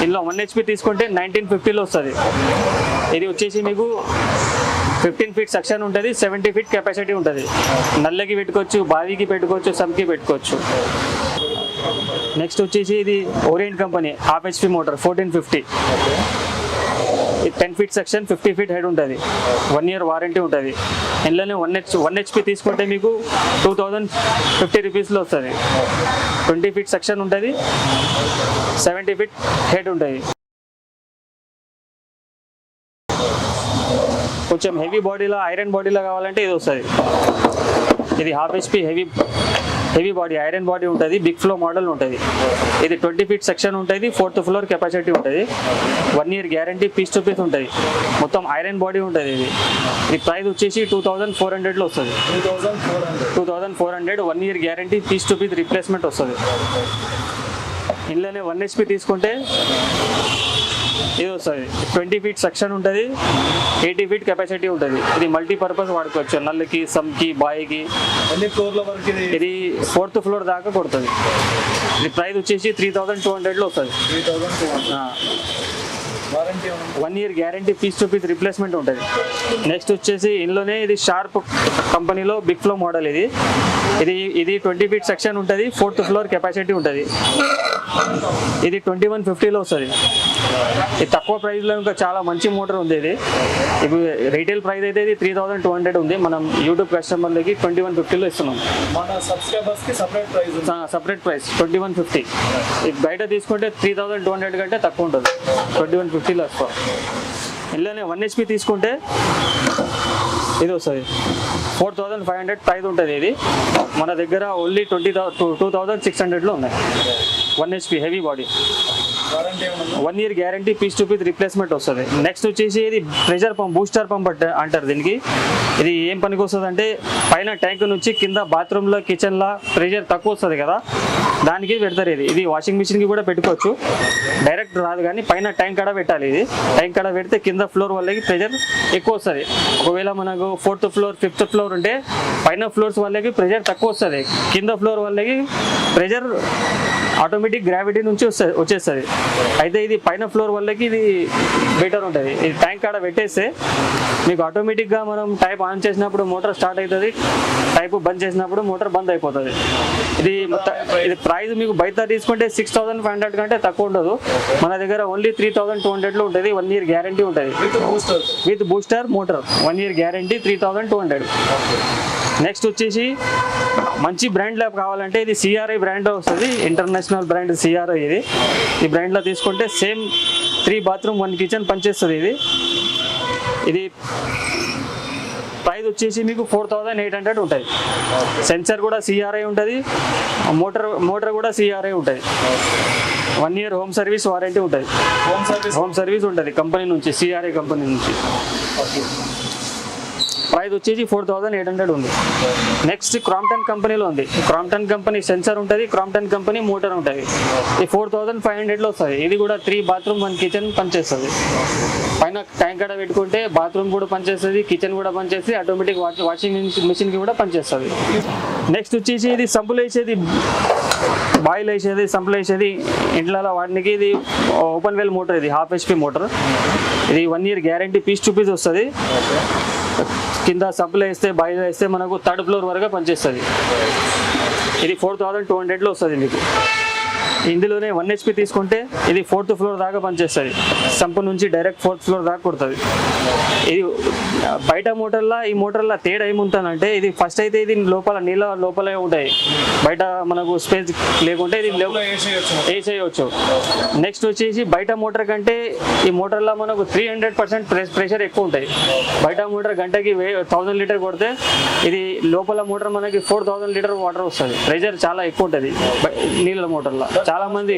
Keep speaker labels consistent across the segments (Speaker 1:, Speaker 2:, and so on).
Speaker 1: ఇందులో 1 HP తీసుకుంటే 1950లో వస్తుంది. ఇది వచ్చేసి మీకు 15 feet సెక్షన్ ఉంటుంది, 70 feet కెపాసిటీ ఉంటుంది. నల్లకి పెట్టుకోవచ్చు, బావికి పెట్టుకోవచ్చు, సబ్కి పెట్టుకోవచ్చు. నెక్స్ట్ వచ్చేసి ఇది orient company half HP motor 1450. 10 feet section, 50 feet head ఉంటుంది. 1 year వారంటీ ఉంటుంది. ఇందులోనే 1 HP తీసుకుంటే మీకు 2050 రూపీస్లో వస్తుంది. 20 feet సెక్షన్ ఉంటుంది, 70 feet హెడ్ ఉంటుంది. కొంచెం హెవీ బాడీలో, ఐరన్ బాడీలో కావాలంటే ఇది వస్తుంది. ఇది half HP heavy body, iron body ఉంటుంది, బిగ్ ఫ్లో మోడల్ ఉంటుంది. ఇది 20 feet సెక్షన్ ఉంటుంది, 4th floor కెపాసిటీ ఉంటుంది. 1 year guarantee, piece to piece ఉంటుంది. మొత్తం ఐరన్ బాడీ ఉంటుంది. ఇది ప్రైస్ వచ్చేసి 2400లో వస్తుంది. 2400 1 year guarantee, piece to piece replacement వస్తుంది. ఇందులోనే 1 HP తీసుకుంటే ఇది వస్తుంది. 20 feet సెక్షన్ ఉంటుంది, 80 feet కెపాసిటీ ఉంటుంది. ఇది మల్టీపర్పస్ వాడుకోవచ్చు, నల్లకి, సమ్కి, బాయికి. ఇది 4th floor దాకా కొడుతుంది. ఇది ప్రైస్ వచ్చేసి 3200లో వస్తుంది. 1 year guarantee, piece to piece replacement ఉంటుంది. నెక్స్ట్ వచ్చేసి ఇందులోనే ఇది షార్ప్ కంపెనీలో బిగ్ ఫ్లో మోడల్. ఇది 20 feet సెక్షన్ ఉంటుంది, 4th floor కెపాసిటీ ఉంటుంది. ఇది 2150లో వస్తుంది. ఇది తక్కువ ప్రైస్లో ఇంకా చాలా మంచి మోటార్ ఉంది. ఇది ఇప్పుడు రీటైల్ ప్రైస్ అయితే ఇది 3200 ఉంది. మనం యూట్యూబ్ కస్టమర్లకి 2150లో ఇస్తున్నాం. Separate price 2150. ఇది బయట తీసుకుంటే 3200 కంటే తక్కువ ఉంటుంది. 2150లో వస్తాం. ఇందులోనే 1 HP తీసుకుంటే ఇది వస్తుంది. 4500 ప్రైస్ ఉంటుంది. ఇది మన దగ్గర ఓన్లీ 2600లో ఉన్నాయి. 1 HP heavy body, 1 year guarantee, piece to piece replacement వస్తుంది. నెక్స్ట్ వచ్చేసి ఇది ప్రెషర్ పంప్, బూస్టర్ పంప్ అంటారు దీనికి. ఇది ఏం పనికి వస్తుంది అంటే పైన ట్యాంక్ నుంచి కింద బాత్రూంలో, కిచెన్లో ప్రెషర్ తక్కువ వస్తుంది కదా, దానికి పెడతారు. ఇది వాషింగ్ మిషన్కి కూడా పెట్టుకోవచ్చు. డైరెక్ట్ రాదు కానీ పైన ట్యాంక్ కాడ పెట్టాలి. ఇది ట్యాంక్ కాడ పెడితే కింద ఫ్లోర్ వాళ్ళకి ప్రెషర్ ఎక్కువ వస్తుంది. ఒకవేళ మనకు 4th floor 5th floor ఉంటే పైన ఫ్లోర్స్ వాళ్ళకి ప్రెషర్ తక్కువ వస్తుంది, కింద ఫ్లోర్ వాళ్ళకి ప్రెషర్ ఆటోమేటిక్ గ్రావిటీ నుంచి వచ్చేస్తుంది. అయితే ఇది పైన ఫ్లోర్ వాళ్ళకి ఇది బెటర్ ఉంటుంది. ఇది ట్యాంక్ కాడ పెట్టేస్తే మీకు ఆటోమేటిక్గా మనం టైప్ ఆన్ చేసినప్పుడు మోటార్ స్టార్ట్ అవుతుంది, టైప్ బంద్ చేసినప్పుడు మోటార్ బంద్ అయిపోతుంది. ఇది ప్రైస్ మీకు బయట తీసుకుంటే 6500 కంటే తక్కువ ఉండదు. మన దగ్గర ఓన్లీ 3200లో ఉంటుంది. 1 year గ్యారంటీ ఉంటుంది with booster motor. 1 year guarantee, 3200. Next వచ్చేసి మంచి బ్రాండ్ ల్యాబ్ కావాలంటే ఇది CRI బ్రాండ్ వస్తుంది. International brand CRI. ఈ బ్రాండ్లో తీసుకుంటే సేమ్ 3 bathroom 1 kitchen పనిచేస్తుంది. ఇది ప్రైస్ వచ్చేసి మీకు 4800 ఉంటుంది. సెన్సర్ కూడా CRI ఉంటుంది, మోటార్ కూడా CRI ఉంటుంది. 1 year హోమ్ సర్వీస్ వారంటీ ఉంటుంది. హోమ్ సర్వీస్ ఉంటుంది కంపెనీ నుంచి, CRI కంపెనీ నుంచి. ప్రైస్ వచ్చేసి 4800 ఉంది. నెక్స్ట్ క్రాంప్టన్ కంపెనీలో ఉంది. క్రాంప్టన్ కంపెనీ సెన్సర్ ఉంటుంది, క్రాంప్టన్ కంపెనీ మోటార్ ఉంటుంది. ఇది 4500లో వస్తుంది. ఇది కూడా 3 bathroom 1 kitchen పనిచేస్తుంది. పైన ట్యాంక్ కాడ పెట్టుకుంటే బాత్రూమ్ కూడా పనిచేస్తుంది, కిచెన్ కూడా పనిచేస్తుంది, ఆటోమేటిక్ వాషింగ్ మిషన్కి కూడా పనిచేస్తుంది. నెక్స్ట్ వచ్చేసి ఇది సంపులు వేసేది, బాయిల్ వేసేది, సంపులు వేసేది ఇంట్లో వాటికి. ఇది ఓపెన్ వెల్ మోటార్. ఇది హాఫ్ HP మోటార్. ఇది 1 year guarantee, piece to piece వస్తుంది. కింద సబ్బులు వేస్తే, బాయిల్ వేస్తే మనకు 3rd floor వరకు పనిచేస్తుంది. ఇది 4200లో వస్తుంది మీకు. ఇందులోనే 1 HP తీసుకుంటే ఇది 4th floor దాకా పనిచేస్తుంది. సంపు నుంచి డైరెక్ట్ 4th floor దాకా కొడుతుంది. ఇది బయట మోటార్లా ఈ మోటార్లా తేడా ఏముంటుందంటే ఇది ఫస్ట్ అయితే ఇది నీళ్ళ లోపలే ఉంటాయి, బయట మనకు స్పేస్ లేకుంటే ఇది వేసేయచ్చు. నెక్స్ట్ వచ్చేసి బయట మోటార్ కంటే ఈ మోటార్లో మనకు 300% ప్రెషర్ ఎక్కువ ఉంటాయి. బయట మోటార్ గంటకి 1000 లీటర్ కొడితే ఇది లోపల మోటార్ మనకి 4000 లీటర్ వాటర్ వస్తుంది. ప్రెషర్ చాలా ఎక్కువ ఉంటుంది నీళ్ళ మోటార్లో. చాలా మంది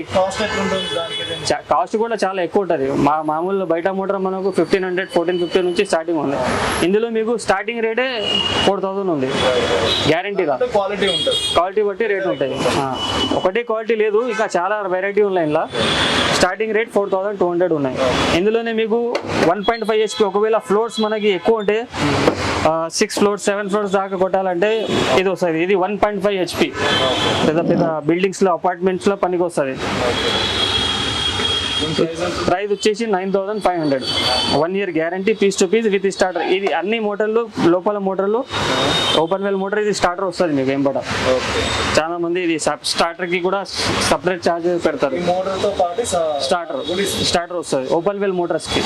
Speaker 1: కాస్ట్ కూడా చాలా ఎక్కువ ఉంటుంది. మామూలు బయట మోటార్ మనకు 1500 1450 నుంచి స్టార్టింగ్ ఉంది. ఇందులో మీకు స్టార్టింగ్ రేటే 4000 ఉంది గ్యారంటీగా. క్వాలిటీ బట్టి రేట్ ఉంటాయి. ఒకటే క్వాలిటీ లేదు, ఇంకా చాలా వెరైటీ ఉన్నాయి. ఇలా స్టార్టింగ్ రేట్ 4200 ఉన్నాయి. ఇందులోనే మీకు 1.5 HP ఒకవేళ ఫ్లోర్స్ మనకి ఎక్కువ ఉంటే 6 floors 7 floors దాకా కొట్టాలంటే ఇది వస్తుంది. ఇది 1.5 HP పెద్ద పెద్ద బిల్డింగ్స్లో, అపార్ట్మెంట్స్లో పనికి వస్తుంది. ప్రైస్ వచ్చేసి 9500. 1 year guarantee, piece to piece with starter. ఇది అన్ని మోటార్లు, లోపల మోటార్లు, ఓపెన్ వెల్ మోటార్, ఇది స్టార్టర్ వస్తుంది మీకు వెంబడ. చాలా మంది ఇది స్టార్టర్ కి కూడా సపరేట్ ఛార్జ్ పెడతారు.
Speaker 2: మోటార్ తో పాటు
Speaker 1: స్టార్టర్ వస్తుంది ఓపెన్ వెల్ మోటార్స్ కి.